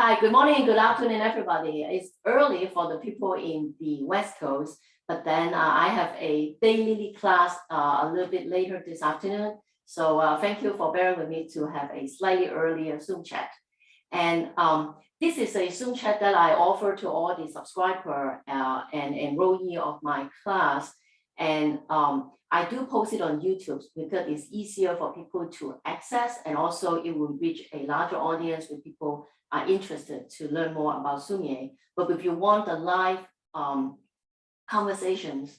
Hi, good morning, good afternoon, everybody. It's early for the people in the West Coast, but then I have a daily class a little bit later this afternoon. So thank you for bearing with me to have a slightly earlier Zoom chat. And this is a Zoom chat that I offer to all the subscriber and enrollee of my class. And I do post it on YouTube because it's easier for people to access, and also it will reach a larger audience with people are interested to learn more about Sumi-e. But if you want the live conversations,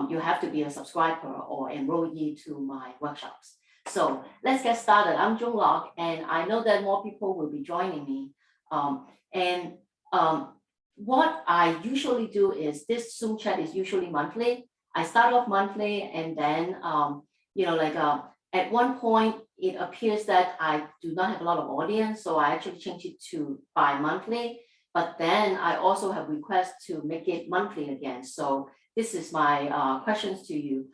you have to be a subscriber or enrollee to my workshops. So let's get started. I'm Joan Lok, and I know that more people will be joining me. What I usually do is this Zoom chat is usually monthly. I start off monthly, and then at one point it appears that I do not have a lot of audience, so I actually change it to bi-monthly. But then I also have requests to make it monthly again. So this is my questions to you.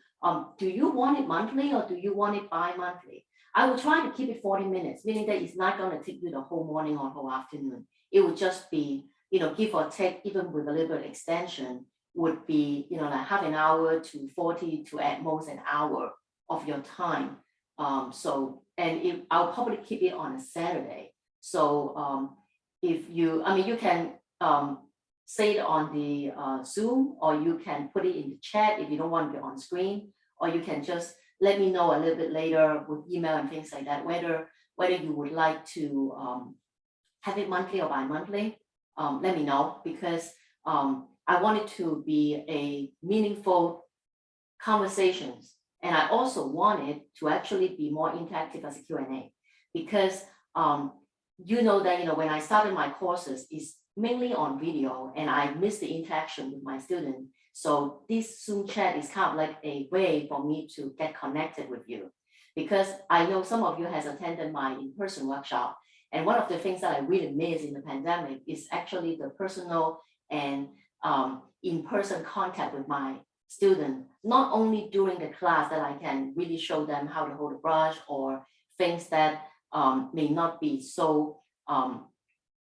Do you want it monthly or do you want it bi-monthly? I will try to keep it 40 minutes, meaning that it's not going to take you the whole morning or whole afternoon. It would just be, give or take, even with a little bit of extension, would be, like half an hour to 40 to at most an hour of your time. I'll probably keep it on a Saturday. So if you, you can say it on the Zoom, or you can put it in the chat if you don't want to be on screen, or you can just let me know a little bit later with email and things like that, whether you would like to have it monthly or bi-monthly. Let me know, because I want it to be a meaningful conversations. And I also want it to actually be more interactive as a Q&A, because that when I started my courses, it's mainly on video, and I miss the interaction with my students. So this Zoom chat is kind of like a way for me to get connected with you, because I know some of you has attended my in-person workshop, and one of the things that I really miss in the pandemic is actually the personal and in-person contact with my student, not only during the class that I can really show them how to hold a brush or things that may not be so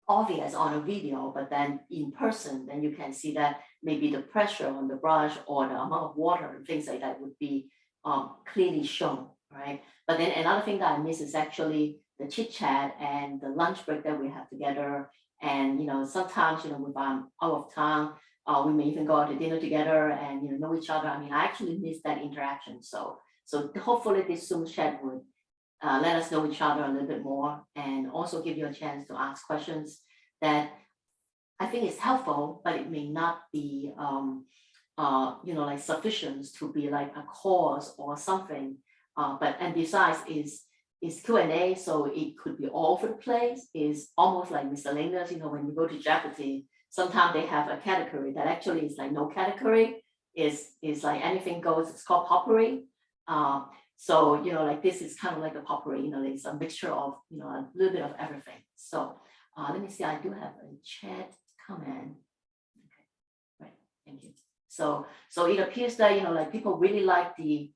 obvious on a video, but then in person, then you can see that maybe the pressure on the brush or the amount of water and things like that would be clearly shown, right? But then another thing that I miss is actually the chit chat and the lunch break that we have together. And sometimes if I'm out of town, we may even go out to dinner together and know each other. I actually miss that interaction. So hopefully this Zoom chat would let us know each other a little bit more, and also give you a chance to ask questions that I think is helpful, but it may not be like sufficient to be like a course or something. And besides is Q&A, so it could be all over the place. Is almost like miscellaneous. When you go to Jeopardy, sometimes they have a category that actually is like no category. Is like anything goes. It's called potpourri. So like this is kind of like a potpourri. It's a mixture of a little bit of everything. So let me see. I do have a chat comment. Okay, right. Thank you. So it appears that like people really like the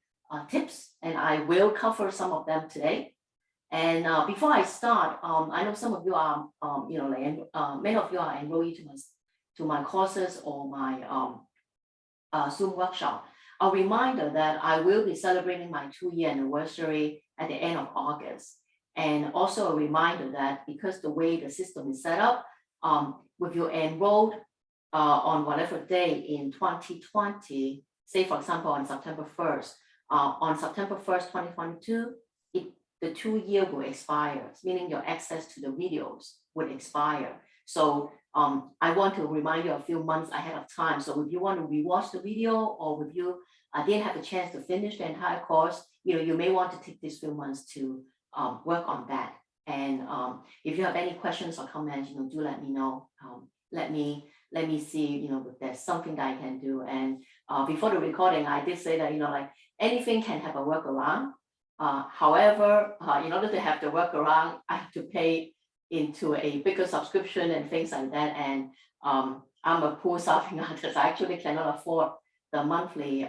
tips, and I will cover some of them today. And before I start, I know some of you are many of you are enrollee to my courses or my Zoom workshop. A reminder that I will be celebrating my 2-year anniversary at the end of August. And also a reminder that because the way the system is set up, if you enrolled on whatever day in 2020, say for example on September 1st, on September 1st, 2022, the 2-year will expire, meaning your access to the videos would expire. So I want to remind you a few months ahead of time. So if you want to rewatch the video, or if you didn't have a chance to finish the entire course, you may want to take these few months to work on that. And if you have any questions or comments, do let me know. Let me see, if there's something that I can do. And before the recording, I did say that, like anything can have a workaround. However, in order to have the workaround, I have to pay into a bigger subscription and things like that. And I'm a poor starving artist. I actually cannot afford the monthly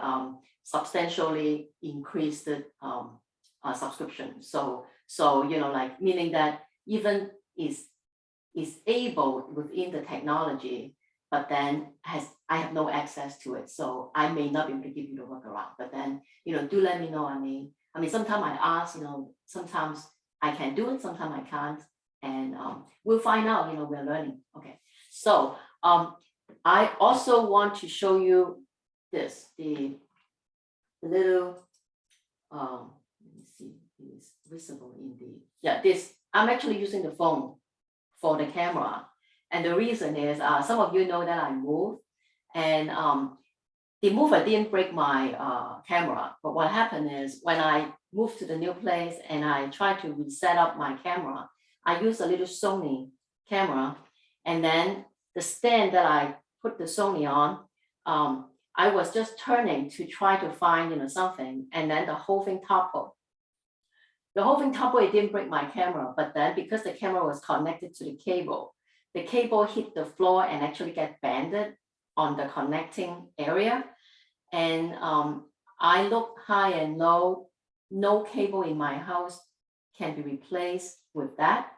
substantially increased subscription. So like meaning that even is is able within the technology, but then I have no access to it. So I may not be able to give you the workaround, but then, do let me know. I mean, sometimes I ask, sometimes I can do it, sometimes I can't. And we'll find out, we're learning. Okay. So I also want to show you this, the little, let me see, it's visible in this, I'm actually using the phone for the camera. And the reason is, some of you know that I moved, and the mover didn't break my camera. But what happened is when I moved to the new place and I tried to reset up my camera, I used a little Sony camera, and then the stand that I put the Sony on, I was just turning to try to find something, and then the whole thing toppled. The whole thing toppled, it didn't break my camera, but then because the camera was connected to the cable hit the floor and actually get banded on the connecting area. And I looked high and low, no cable in my house can be replaced with that.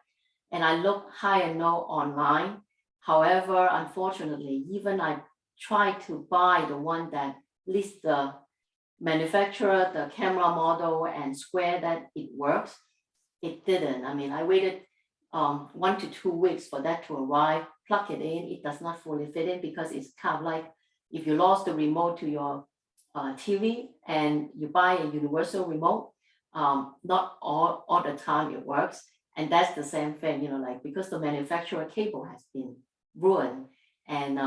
And I looked high and low online. However, unfortunately, even I tried to buy the one that lists the manufacturer, the camera model, and swear that it works, it didn't. I mean, I waited 1 to 2 weeks for that to arrive, plug it in, it does not fully fit in, because it's kind of like if you lost the remote to your TV and you buy a universal remote, not all the time it works. And that's the same thing, like because the manufacturer cable has been ruined. And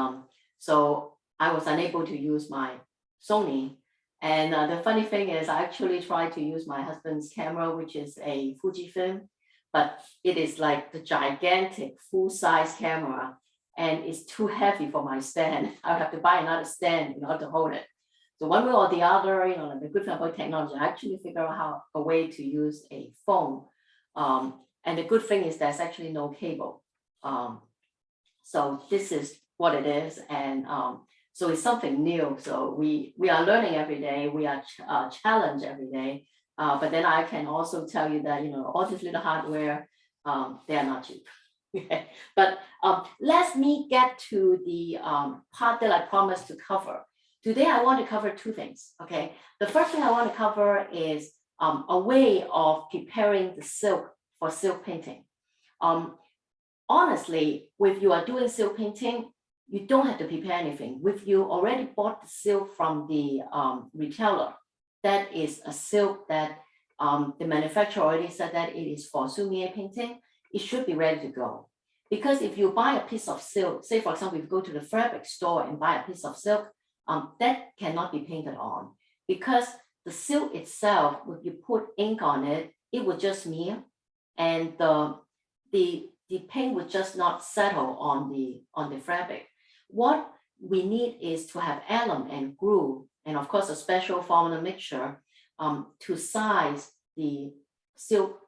so I was unable to use my Sony. And the funny thing is, I actually tried to use my husband's camera, which is a Fujifilm, but it is like the gigantic full-size camera, and it's too heavy for my stand. I have to buy another stand in order to hold it. So one way or the other, like the good thing about technology, I actually figure out a way to use a phone. And the good thing is there's actually no cable. So this is what it is, and so it's something new. So we are learning every day. We are challenged every day. But then I can also tell you that all this little hardware, they are not cheap. But let me get to the part that I promised to cover. Today I want to cover 2 things. Okay, the first thing I want to cover is a way of preparing the silk for silk painting. Honestly, if you are doing silk painting, you don't have to prepare anything. If you already bought the silk from the retailer, that is a silk that the manufacturer already said that it is for Sumi-e painting, it should be ready to go. Because if you buy a piece of silk, say for example, if you go to the fabric store and buy a piece of silk, that cannot be painted on, because the silk itself, if you put ink on it, it would just smear, and the paint would just not settle on the fabric. What we need is to have alum and glue, and of course a special formula mixture to size the silk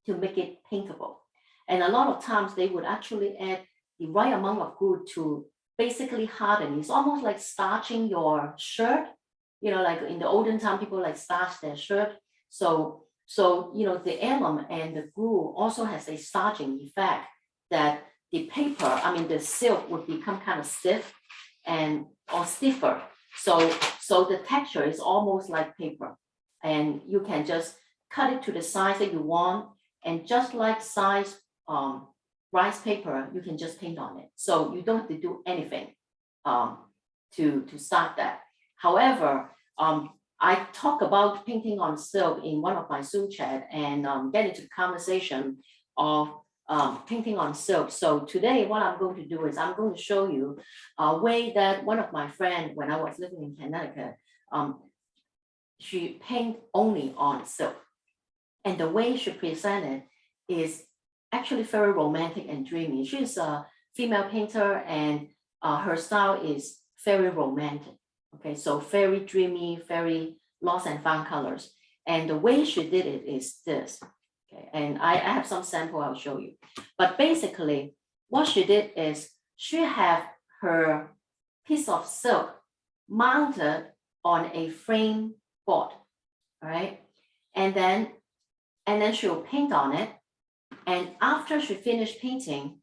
to make it paintable. And a lot of times they would actually add the right amount of glue to basically harden. It's almost like starching your shirt, like in the olden time, people like starch their shirt. So the alum and the glue also has a starching effect that the paper, the silk would become kind of stiff or stiffer. So the texture is almost like paper, and you can just cut it to the size that you want, and just like size rice paper, you can just paint on it. So you don't have to do anything to start that. However, I talk about painting on silk in one of my Zoom chat, and get into the conversation of painting on silk. So today what I'm going to do is I'm going to show you a way that one of my friends, when I was living in Connecticut, she paint only on silk. And the way she presented is actually very romantic and dreamy. She's a female painter, and her style is very romantic. Okay, so very dreamy, very lost and found colors. And the way she did it is this. Okay, and I have some sample I'll show you. But basically, what she did is she had her piece of silk mounted on a frame board, all right? And then she'll paint on it. And after she finished painting,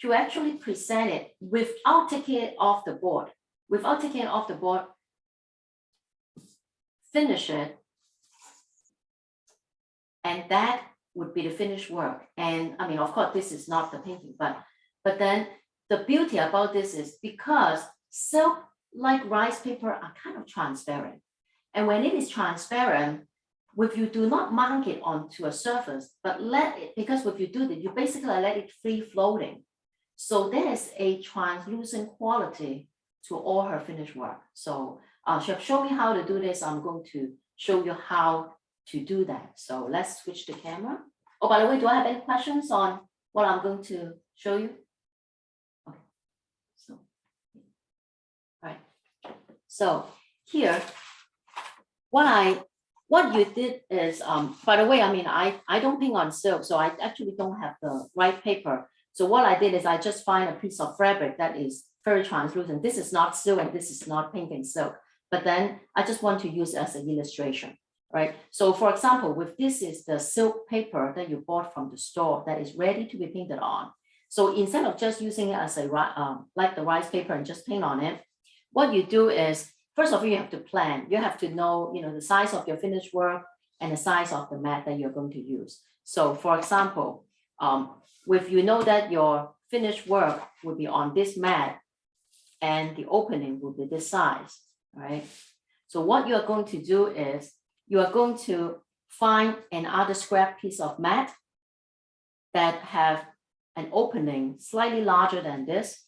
to actually present it without taking it off the board. Without taking it off the board, finish it, and that would be the finished work. And I mean, of course, this is not the painting, but then the beauty about this is because silk, like rice paper, are kind of transparent. And when it is transparent, if you do not mount it onto a surface, but let it, because if you do that, you basically let it free floating. So there is a translucent quality to all her finished work. So she'll show me how to do this. I'm going to show you how to do that. So let's switch the camera. Oh, by the way, do I have any questions on what I'm going to show you? Okay. So, all right. So here, what you did is, by the way, I mean, I don't paint on silk, so I actually don't have the right paper. So what I did is I just find a piece of fabric that is very translucent. This is not silk and this is not painting silk, but then I just want to use it as an illustration, right? So for example, if this is the silk paper that you bought from the store that is ready to be painted on. So instead of just using it as a, like the rice paper and just paint on it, what you do is, first of all, you have to plan. You have to know, the size of your finished work and the size of the mat that you're going to use. So for example, if you know that your finished work will be on this mat and the opening will be this size, right? So what you're going to do is you are going to find another scrap piece of mat that have an opening slightly larger than this.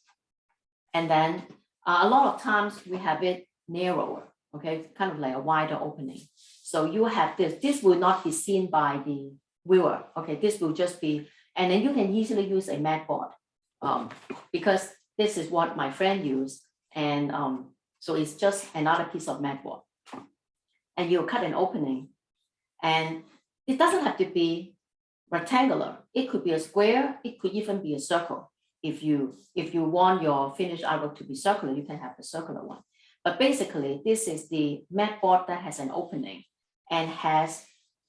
And then a lot of times we have it narrower, okay, kind of like a wider opening. So you have this. This will not be seen by the viewer, okay? This will just be, and then you can easily use a mat board because this is what my friend used. And so it's just another piece of mat board. And you cut an opening. And it doesn't have to be rectangular. It could be a square. It could even be a circle. If you want your finished artwork to be circular, you can have the circular one. But basically, this is the mat board that has an opening and has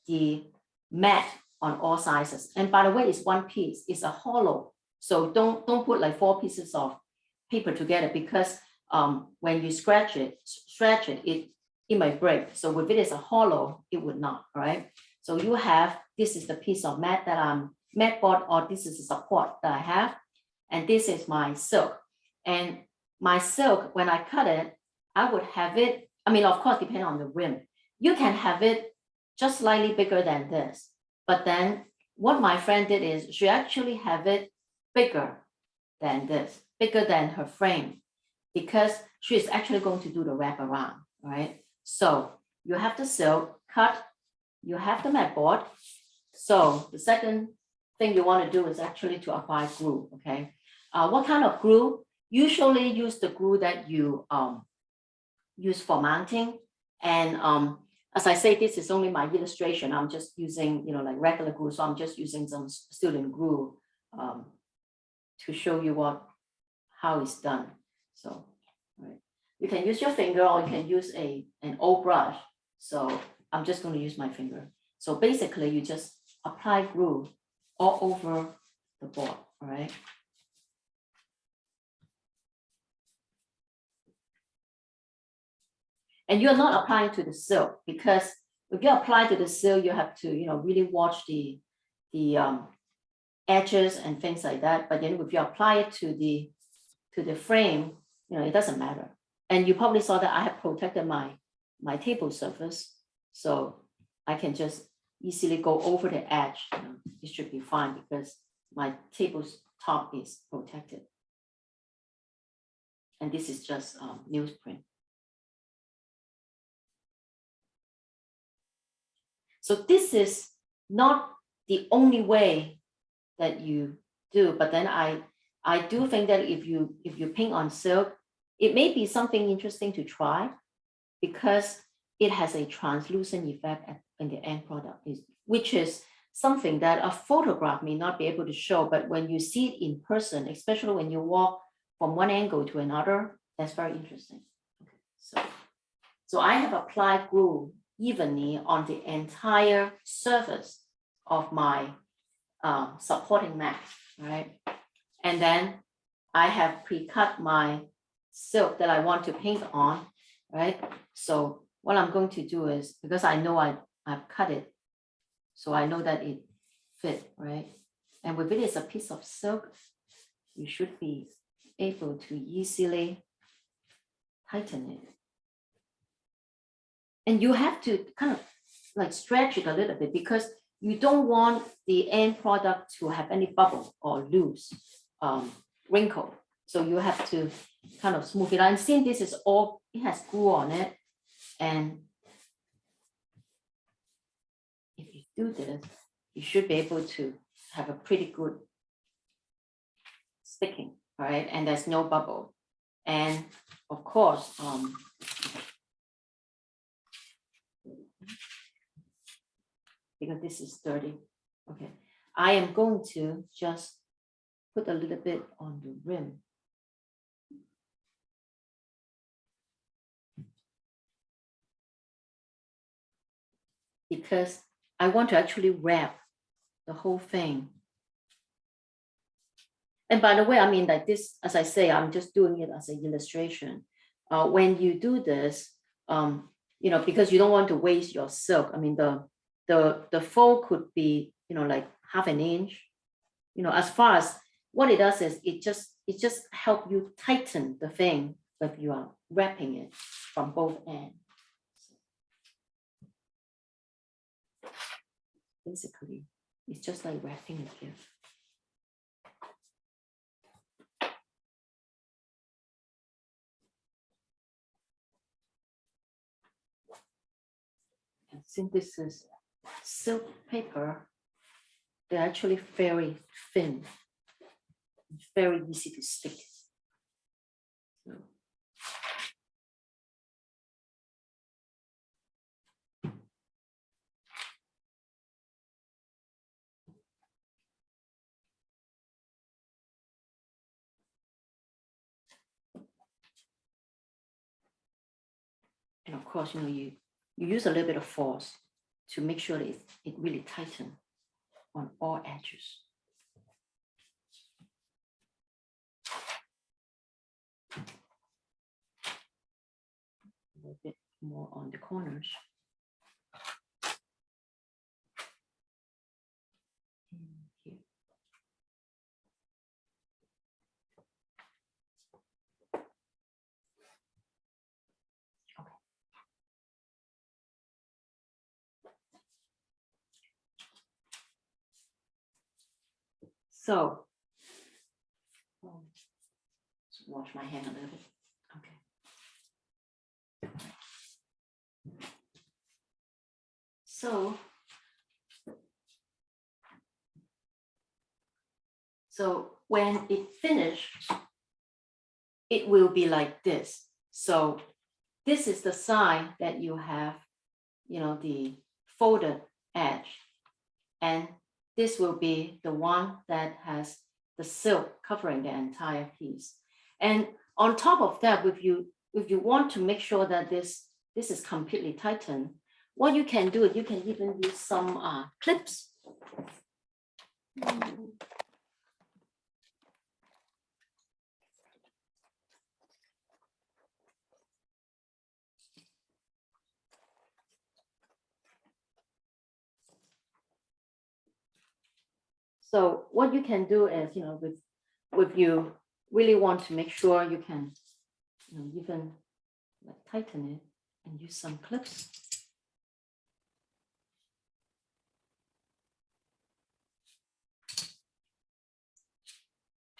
the mat on all sizes. And by the way, it's one piece. It's a hollow. So don't put like 4 pieces of paper together because when you stretch it, it might break. So if it is a hollow, it would not, right? So you have, this is the piece of mat that mat board, or this is the support that I have. And this is my silk. And my silk, when I cut it, I would have it, I mean, of course, depending on the rim. You can have it just slightly bigger than this. But then what my friend did is she actually have it bigger than this, bigger than her frame, because she's actually going to do the wrap around, right? So you have the silk cut, you have the mat board. So the second thing you want to do is actually to apply glue, okay? What kind of glue? Usually use the glue that you use for mounting. And as I say, this is only my illustration. I'm just using, like regular glue. So I'm just using some student glue to show you how it's done. So, right. You can use your finger or you can use an old brush. So I'm just going to use my finger. So basically you just apply glue all over the board, all right? And you're not applying to the silk because if you apply to the silk, you have to, really watch the edges and things like that. But then if you apply it to the frame, it doesn't matter. And you probably saw that I have protected my table surface, so I can just easily go over the edge. It should be fine because my table's top is protected. And this is just newsprint. So this is not the only way that you do, but then I do think that if you paint on silk, it may be something interesting to try because it has a translucent effect in the end product, which is something that a photograph may not be able to show, but when you see it in person, especially when you walk from one angle to another, that's very interesting. Okay, so I have applied glue evenly on the entire surface of my supporting mat, right? And then I have pre-cut my silk that I want to paint on, right? So what I'm going to do is, because I know I've cut it, so I know that it fit, right? And if it is a piece of silk, you should be able to easily tighten it. And you have to kind of like stretch it a little bit because you don't want the end product to have any bubble or loose wrinkle. So you have to kind of smooth it out. And since this is all, it has glue on it. And if you do this, you should be able to have a pretty good sticking, all right? And there's no bubble. And of course, because this is dirty, okay, I am going to just put a little bit on the rim. Because I want to actually wrap the whole thing. And by the way, I mean, like this, as I say, I'm just doing it as an illustration. When you do this, you know, because you don't want to waste your silk. I mean, the fold could be, you know, like half an inch. You know, as far as what it does is it just help you tighten the thing if you are wrapping it from both ends. Basically, it's just like wrapping a gift. And since this is silk paper, they're actually very thin. It's very easy to stick. So. And of course, you know, you use a little bit of force to make sure that it really tightens on all edges. A little bit more on the corners. Here. Okay. So, let's wash my hand a little bit. Okay. So when it finished, it will be like this. So this is the sign that you have, you know, the folded edge. And this will be the one that has the silk covering the entire piece. And on top of that, if you want to make sure that this is completely tightened, what you can do, you can even use some clips. So what you can do is, you know, if you really want to make sure you can, you know, even like tighten it and use some clips.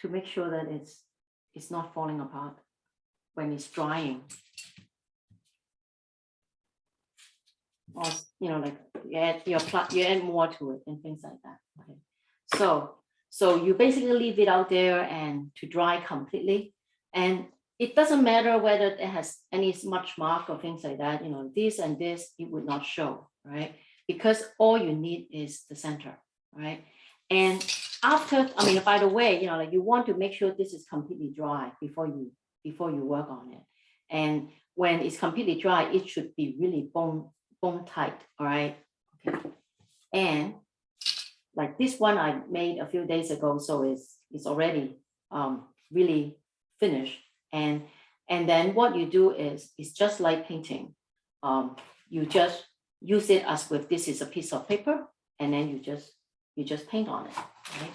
To make sure that it's not falling apart when it's drying. Or, you know, like you add more to it and things like that. Okay. So you basically leave it out there and to dry completely. And it doesn't matter whether it has any smudge mark or things like that, you know, this and this, it would not show, right? Because all you need is the center, right? And after, I mean, by the way, you know, like you want to make sure this is completely dry before you work on it. And when it's completely dry, it should be really bone tight, all right? Okay. And like this one I made a few days ago, so it's already really finished. And then what you do is just like painting. You just use it as with this is a piece of paper, and then you just paint on it, right?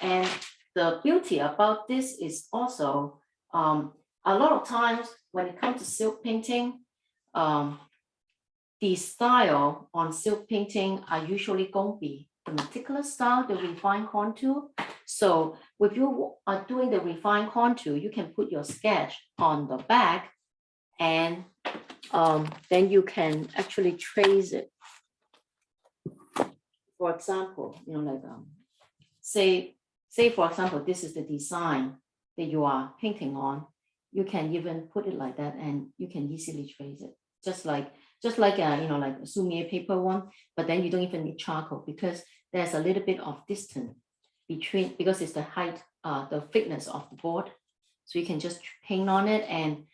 And the beauty about this is also a lot of times when it comes to silk painting, the style on silk painting are usually going to be the meticulous style, the refined contour. So if you are doing the refined contour, you can put your sketch on the back, and then you can actually trace it. For example, like say for example, this is the design that you are painting on. You can even put it like that, and you can easily trace it, just like like a Sumi-e paper one. But then you don't even need charcoal, because there's a little bit of distance between, because it's the height, the thickness of the board. So you can just paint on it, and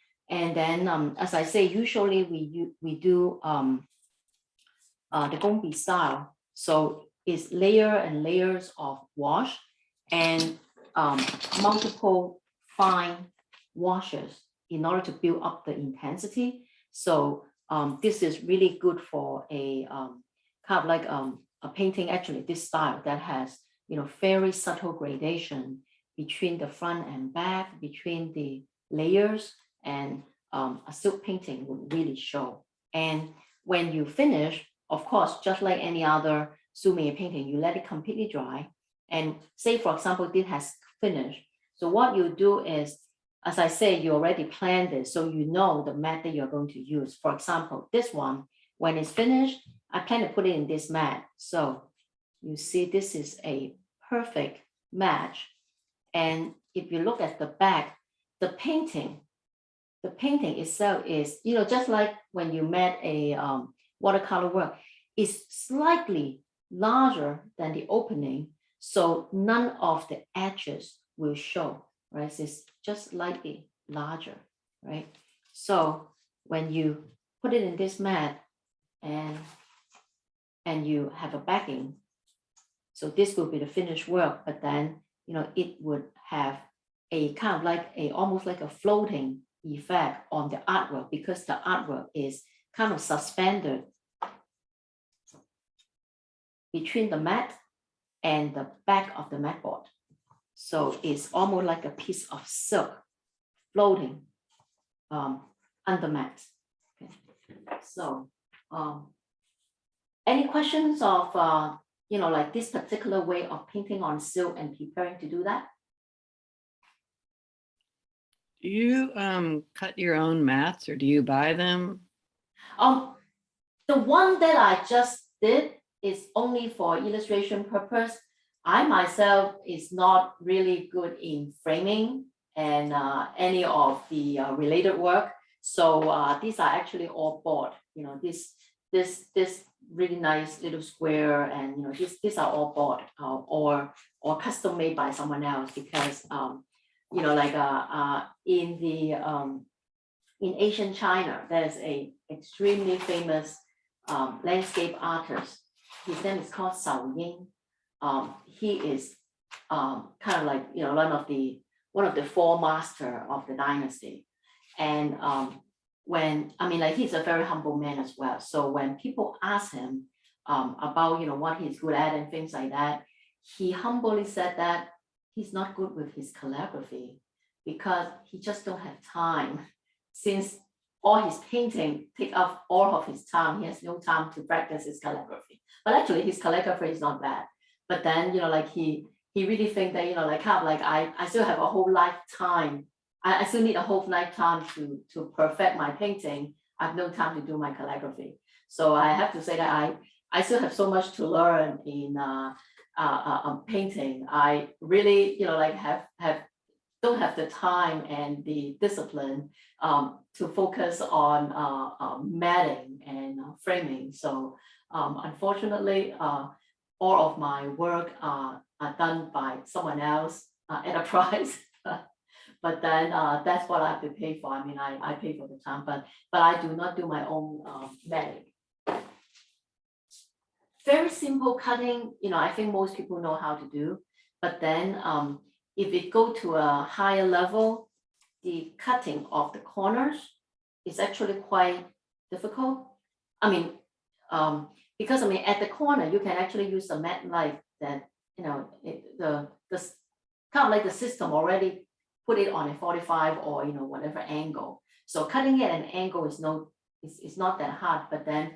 then as I say, usually we do the gongbi style. So it's layer and layers of wash, and multiple fine washes in order to build up the intensity. So this is really good for a kind of like a painting, actually, this style that has very subtle gradation between the front and back, between the layers, and a silk painting would really show. And when you finish, of course, just like any other Sumi-e painting, you let it completely dry. And say, for example, this has finished. So what you do is, as I say, you already planned this, so you know the mat that you're going to use. For example, this one, when it's finished, I plan to put it in this mat. So you see, this is a perfect match. And if you look at the back, the painting itself is, just like when you met a watercolor work, is slightly larger than the opening, so none of the edges will show, right? It's just slightly larger, right? So when you put it in this mat, and you have a backing, so this will be the finished work, but then it would have a kind of like almost like a floating effect on the artwork, because the artwork is kind of suspended between the mat and the back of the mat board. So it's almost like a piece of silk floating under mat. Okay. So any questions of like this particular way of painting on silk and preparing to do that? Do you cut your own mats, or do you buy them? The one that I just did is only for illustration purpose. I myself is not really good in framing and any of the related work. So these are actually all bought. This really nice little square, and these are all bought or custom made by someone else, because like in Asian China, there's a extremely famous landscape artist. His name is called Shao Ying. He is kind of like one of the four master of the dynasty. And he's a very humble man as well. So when people ask him about what he's good at and things like that, he humbly said that he's not good with his calligraphy because he just don't have time. Since all his painting take up all of his time, he has no time to practice his calligraphy. But actually, his calligraphy is not bad. But then, he really think that, I still have a whole lifetime. I still need a whole lifetime to perfect my painting. I have no time to do my calligraphy. So I have to say that I still have so much to learn in painting. I really, don't have the time and the discipline to focus on matting and framing. So unfortunately, all of my work are done by someone else at a price. But then that's what I have to pay for. I pay for the time, but I do not do my own matting. Very simple cutting, I think most people know how to do. But then if it go to a higher level, the cutting of the corners is actually quite difficult. I mean, because I mean, at the corner, you can actually use a matte knife that, you know, the kind of like the system already put it on a 45 or, you know, whatever angle. So cutting it at an angle is not that hard, but then,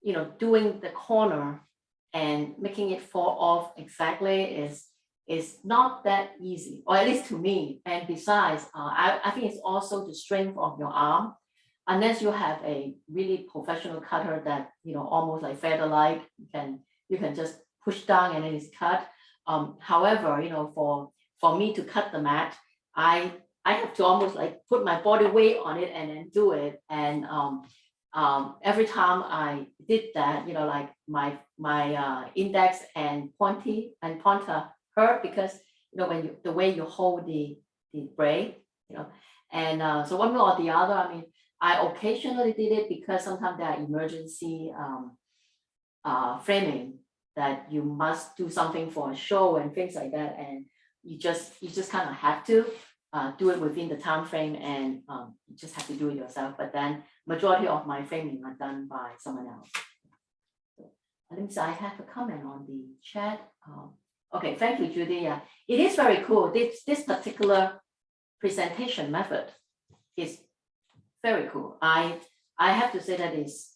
you know, doing the corner and making it fall off exactly is not that easy, or at least to me. And besides, I think it's also the strength of your arm. Unless you have a really professional cutter that, you know, almost like feather-like, you can just push down and then it's cut. However, you know, for me to cut the mat, I have to almost like put my body weight on it and then do it. And every time I did that, you know, like my index and pointer hurt, because, you know, when the way you hold the braid, you know, and so one way or the other, I mean, I occasionally did it because sometimes there are emergency framing that you must do something for a show and things like that, and you just kind of have to do it within the time frame, and you just have to do it yourself. But then majority of my framing are done by someone else. So, let me see, I have a comment on the chat. Okay, thank you, Judy. Yeah, it is very cool. This particular presentation method is very cool. I have to say that it's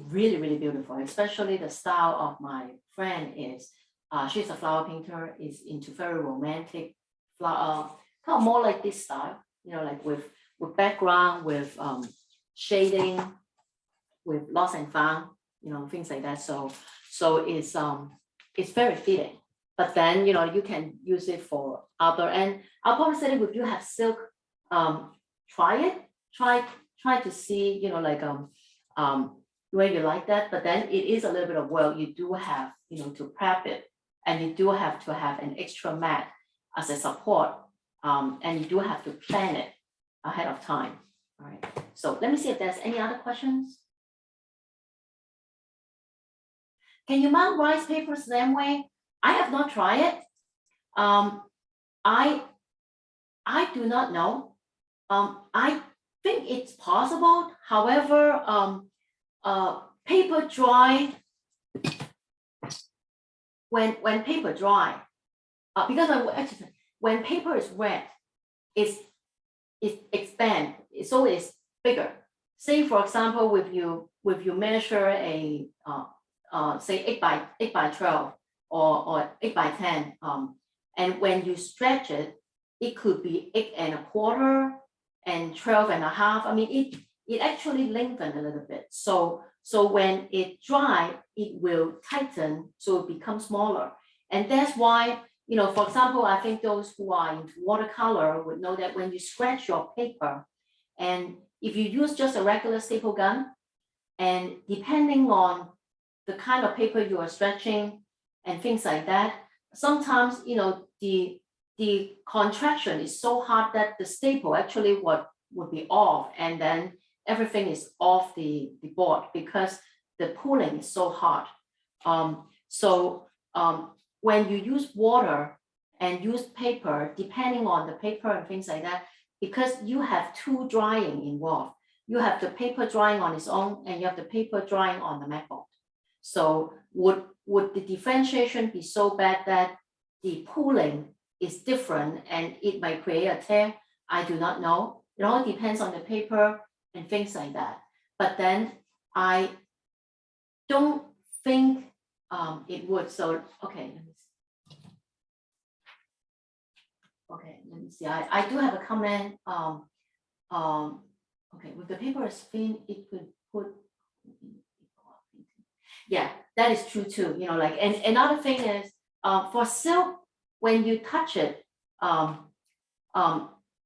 really beautiful, especially the style of my friend is, she's a flower painter, is into very romantic flower, kind of more like this style, you know, like with background, with shading, with lost and found, you know, things like that. So it's very fitting. But then, you know, you can use it for other, and I'll probably say if you have silk, try it, try to see, you know, like where you like that. But then it is a little bit of work. You do have, you know, to prep it, and you do have to have an extra mat as a support, and you do have to plan it ahead of time. All right, so let me see if there's any other questions. Can you mount rice paper same way? I have not tried it. I do not know. I think it's possible. However, paper dry, when paper dry, because actually when paper is wet, it expands, so it's bigger. Say for example, if you measure a say 8 by 12 or 8 by 10, and when you stretch it, it could be 8 1/4 and 12 1/2. I mean, it actually lengthen a little bit. So when it dry, it will tighten, so it becomes smaller. And that's why, you know, for example, I think those who are into watercolor would know that when you scratch your paper, and if you use just a regular staple gun, and depending on the kind of paper you are stretching and things like that, sometimes, you know, the contraction is so hard that the staple actually would be off, and then everything is off the board because the pulling is so hard. When you use water and use paper, depending on the paper and things like that, because you have two drying involved. You have the paper drying on its own, and you have the paper drying on the mat board. So would the differentiation be so bad that the pooling is different and it might create a tear? I do not know. It all depends on the paper and things like that. But then I don't think it would. So okay, let me see. Okay, let me see. I do have a comment. Okay, with the paper is thin, it could put. Yeah, that is true too. You know, like, and another thing is, for silk, when you touch it,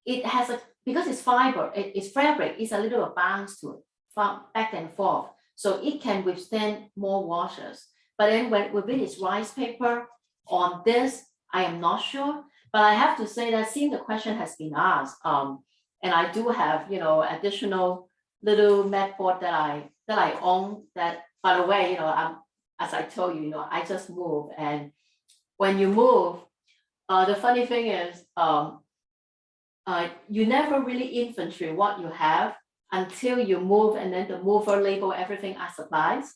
it has a, because it's fiber, it's fabric, it's a little bounce to it, from back and forth, so it can withstand more washes. But then when it is rice paper, on this, I am not sure. But I have to say that since the question has been asked, and I do have, you know, additional little mat board that I own, that, by the way, you know, as I told you, you know, I just moved, and when you move, the funny thing is, you never really inventory what you have until you move, and then the mover label everything as supplies.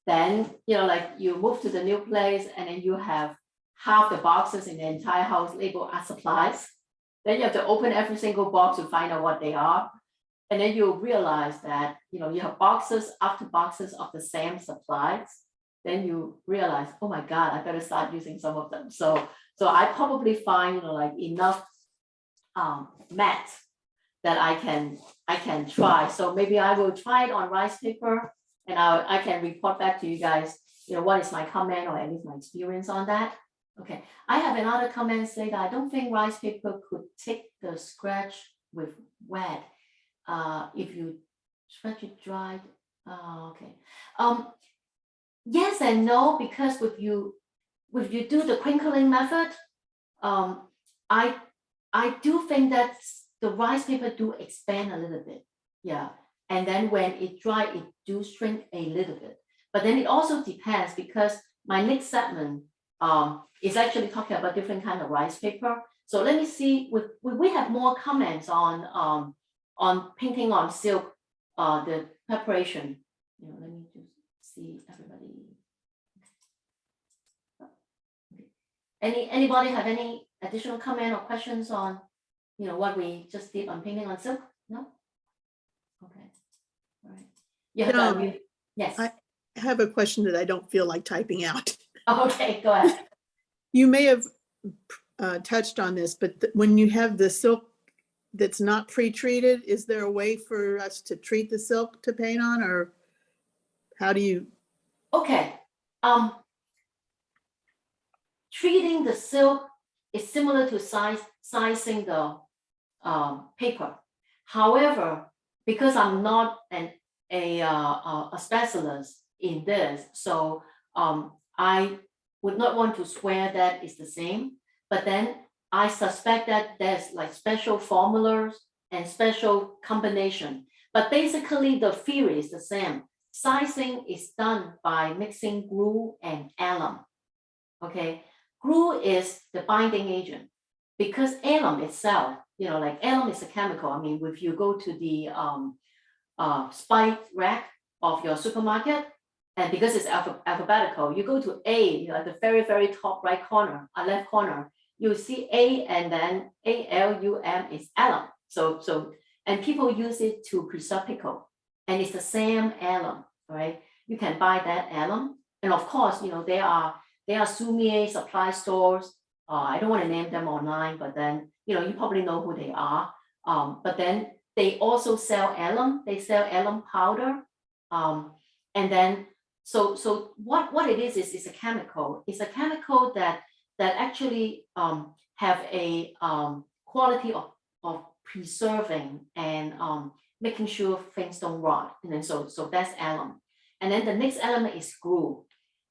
Then, like you move to the new place and then you have half the boxes in the entire house labeled as supplies. Then you have to open every single box to find out what they are. And then you realize that, you have boxes after boxes of the same supplies. Then you realize, oh my God, I better start using some of them. So I probably find, like enough mats that I can try. So maybe I will try it on rice paper, and I can report back to you guys, what is my comment or at least my experience on that. Okay, I have another comment say that I don't think rice paper could take the scratch with wet. If you scratch it dry, okay. Yes and no, because if you do the crinkling method, I do think that the rice paper do expand a little bit, yeah. And then when it dry, it do shrink a little bit. But then it also depends, because my next segment is actually talking about different kind of rice paper. So let me see, we have more comments on painting on silk, the preparation. Let me just see everybody. Anybody have any additional comment or questions on, what we just did on painting on silk? No? Okay. All right. You have No, done. Yes. I have a question that I don't feel like typing out. Okay, go ahead. You may have touched on this, but when you have the silk that's not pre-treated, is there a way for us to treat the silk to paint on, or how do you? Okay. Treating the silk is similar to sizing the paper. However, because I'm not a specialist in this, so I would not want to swear that it's the same. But then I suspect that there's like special formulas and special combination. But basically, the theory is the same. Sizing is done by mixing glue and alum. Okay, glue is the binding agent, because alum itself, like alum is a chemical. I mean, if you go to the spice rack of your supermarket, and because it's alphabetical, you go to A, at the very, very top right corner, left corner, you see A, and then ALUM is alum. So and people use it to preserve pickle, and it's the same alum, right? You can buy that alum, and of course, there are Sumi-e supply stores. I don't want to name them online, but then, you probably know who they are. But then they also sell alum. They sell alum powder. And then, so what it is it's a chemical. It's a chemical that actually have a quality of preserving and making sure things don't rot. And then so that's alum. And then the next element is glue.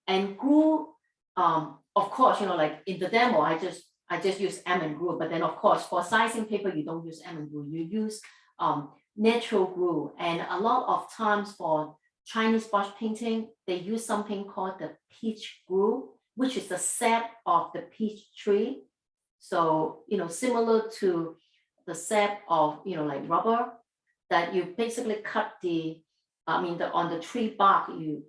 And glue, of course, like in the demo, I just use almond glue, but then of course for sizing paper, you don't use almond glue, you use natural glue. And a lot of times for Chinese brush painting, they use something called the peach glue, which is the sap of the peach tree. So, similar to the sap of, like rubber, that you basically cut on the tree bark, you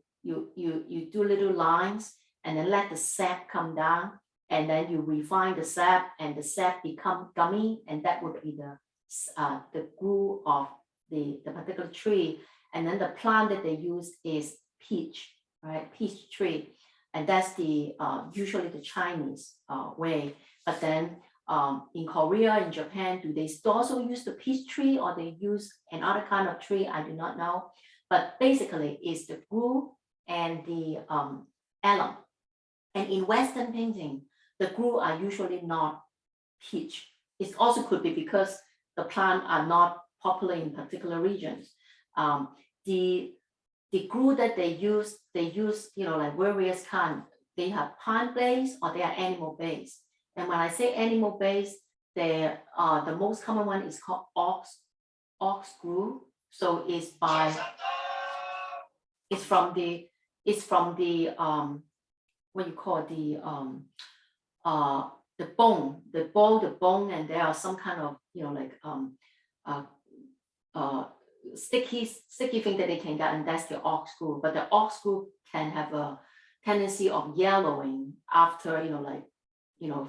do little lines and then let the sap come down, and then you refine the sap and the sap become gummy, and that would be the glue of the particular tree. And then the plant that they use is peach, right? Peach tree. And that's the usually the Chinese way. But then in Korea, in Japan, do they also use the peach tree, or they use another kind of tree? I do not know. But basically, it's the glue and the alum. And in Western painting, the glue are usually not peach. It also could be because the plant are not popular in particular regions. The glue that they use, like various kind. They have plant-based or they are animal-based. And when I say animal-based, the most common one is called ox glue. So it's from the what you call the the bone, the bone, and there are some kind of, like sticky thing that they can get, and that's the ox glue. But the ox glue can have a tendency of yellowing after, like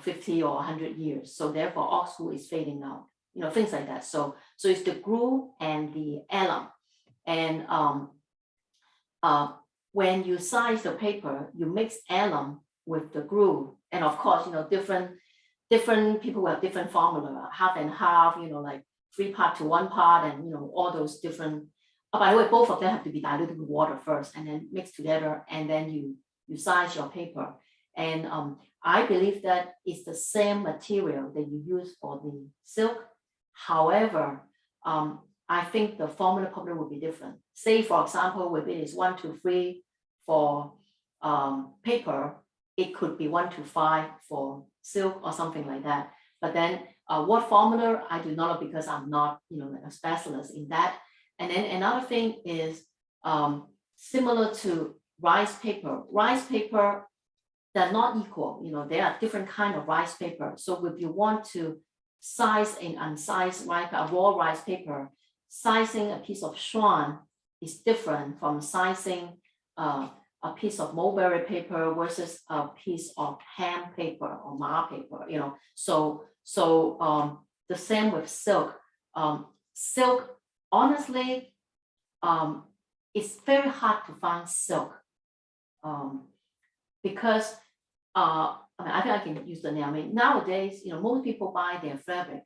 50 or 100 years. So therefore, ox glue is fading out. Things like that. So it's the glue and the alum. And when you size the paper, you mix alum with the glue, and of course, different people have different formula, half and half, like 3 part to 1 part, and all those different. Oh, by the way, both of them have to be diluted with water first, and then mixed together, and then you size your paper. And I believe that it's the same material that you use for the silk. However, I think the formula probably will be different. Say, for example, if it is 1 to 3 for paper, it could be 1 to 5 for silk or something like that. But then what formula, I do not know, because I'm not, a specialist in that. And then another thing is similar to rice paper. Rice paper, they're not equal. There are different kind of rice paper. So if you want to size an unsized a raw rice paper, sizing a piece of swan is different from sizing a piece of mulberry paper versus a piece of ham paper or ma paper. So the same with silk. Silk, honestly, it's very hard to find silk because I think I can use the name. Nowadays, most people buy their fabric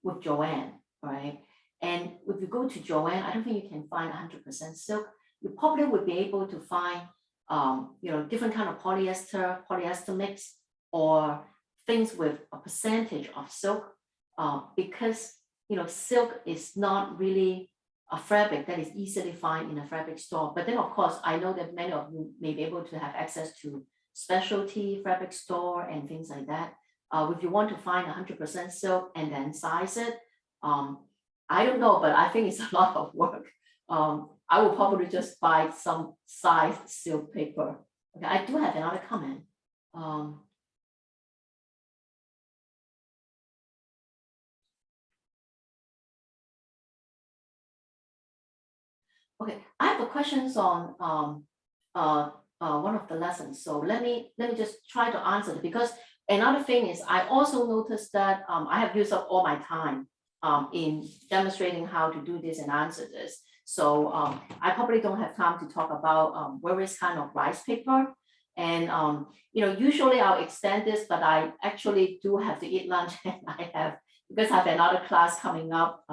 with Joann, right? And if you go to Joann, I don't think you can find 100% silk. You probably would be able to find, different kind of polyester mix, or things with a percentage of silk, because silk is not really a fabric that is easily found in a fabric store. But then, of course, I know that many of you may be able to have access to specialty fabric store and things like that. If you want to find 100% silk and then size it, I don't know, but I think it's a lot of work. I will probably just buy some sized silk paper. Okay, I do have another comment. Okay, I have a questions on one of the lessons. So let me just try to answer it, because another thing is I also noticed that I have used up all my time in demonstrating how to do this and answer this. So I probably don't have time to talk about various kind of rice paper. And usually I'll extend this, but I actually do have to eat lunch, and because I have another class coming up,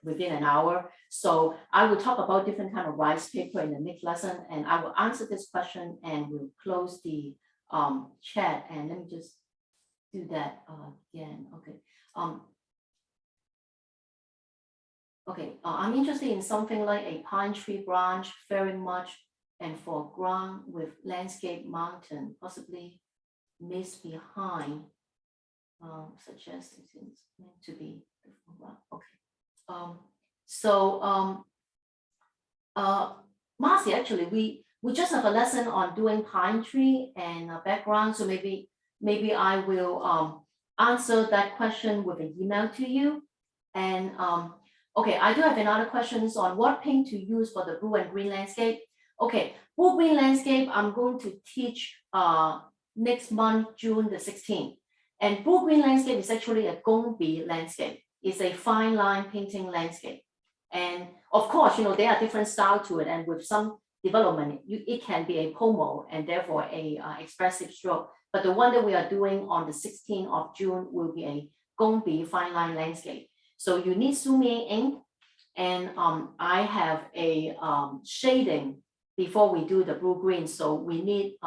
within an hour. So I will talk about different kind of rice paper in the next lesson, and I will answer this question, and we'll close the chat. And let me just do that again. Okay. I'm interested in something like a pine tree branch, very much, and foreground with landscape mountain, possibly mist behind. Suggesting it's meant to be okay. Marcy, actually, we just have a lesson on doing pine tree and background. So maybe I will answer that question with an email to you. And okay, I do have another questions on what paint to use for the blue and green landscape. Okay, blue green landscape, I'm going to teach next month, June the 16th. And blue green landscape is actually a gongbi landscape. It's a fine line painting landscape. And of course, there are different styles to it. And with some development, it can be a pomo and therefore a expressive stroke. But the one that we are doing on the 16th of June will be a gongbi fine line landscape. So you need Sumi-e ink, and I have a shading before we do the blue green. So we need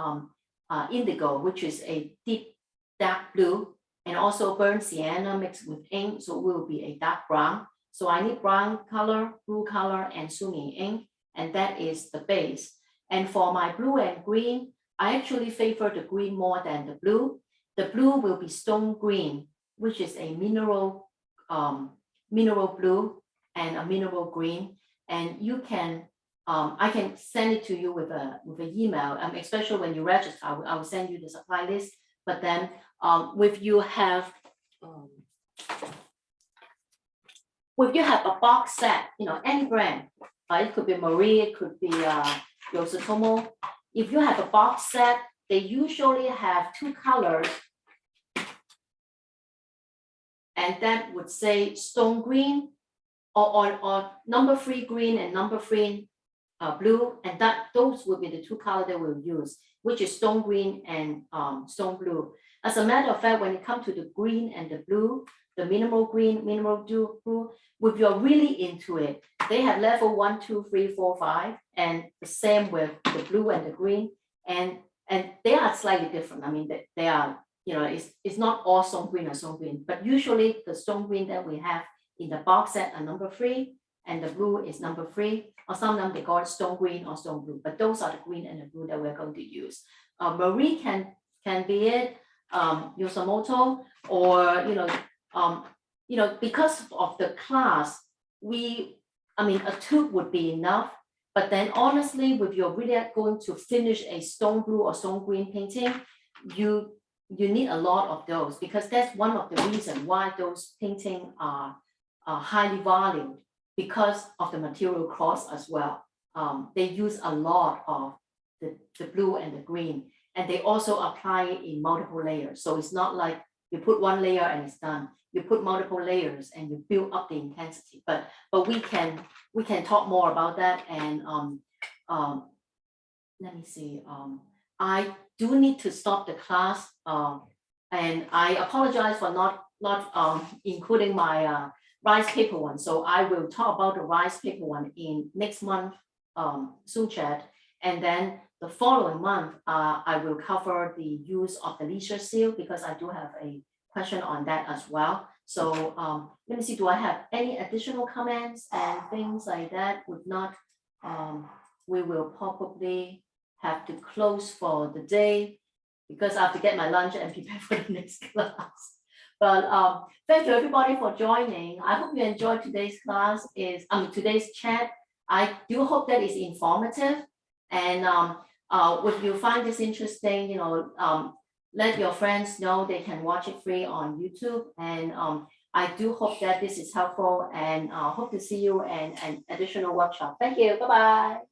indigo, which is a deep dark blue, and also burnt sienna mixed with ink, so it will be a dark brown. So I need brown color, blue color, and Sumi ink, and that is the base. And for my blue and green, I actually favor the green more than the blue. The blue will be stone green, which is a mineral blue and a mineral green. And you can, I can send it to you with an email, especially when you register. I will send you the supply list. But then if you have a box set, any brand, it could be Marie, it could be Yoshitomo. If you have a box set, they usually have 2 colors, and that would say stone green or number 3 green and number 3 blue, and those will be the 2 colors that we'll use, which is stone green and stone blue. As a matter of fact, when it comes to the green and the blue, the mineral green, mineral blue, if you're really into it, they have level 1, 2, 3, 4, 5, and the same with the blue and the green, and they are slightly different. I mean, they are, it's not all stone green or stone green, but usually the stone green that we have in the box set are number 3, and the blue is number 3, or sometimes they call it stone green or stone blue, but those are the green and the blue that we're going to use. Marie can be it, Yoshimoto, or because of the class, a tube would be enough. But then honestly, if you're really going to finish a stone blue or stone green painting, you need a lot of those, because that's one of the reasons why those paintings are highly valued, because of the material cost as well. They use a lot of the blue and the green, and they also apply it in multiple layers. So it's not like you put 1 layer and it's done. You put multiple layers and you build up the intensity. But we can talk more about that. And let me see. I do need to stop the class, and I apologize for not including my rice paper one. So I will talk about the rice paper one in next month Zoom chat, and then the following month I will cover the use of the leisure seal, because I do have a question on that as well. So let me see, do I have any additional comments and things like that? If not, we will probably have to close for the day, because I have to get my lunch and prepare for the next class. But thank you everybody for joining. I hope you enjoyed today's class, today's chat. I do hope that is informative, and if you find this interesting, let your friends know they can watch it free on YouTube. And I do hope that this is helpful, and hope to see you in an additional workshop. Thank you. Bye-bye.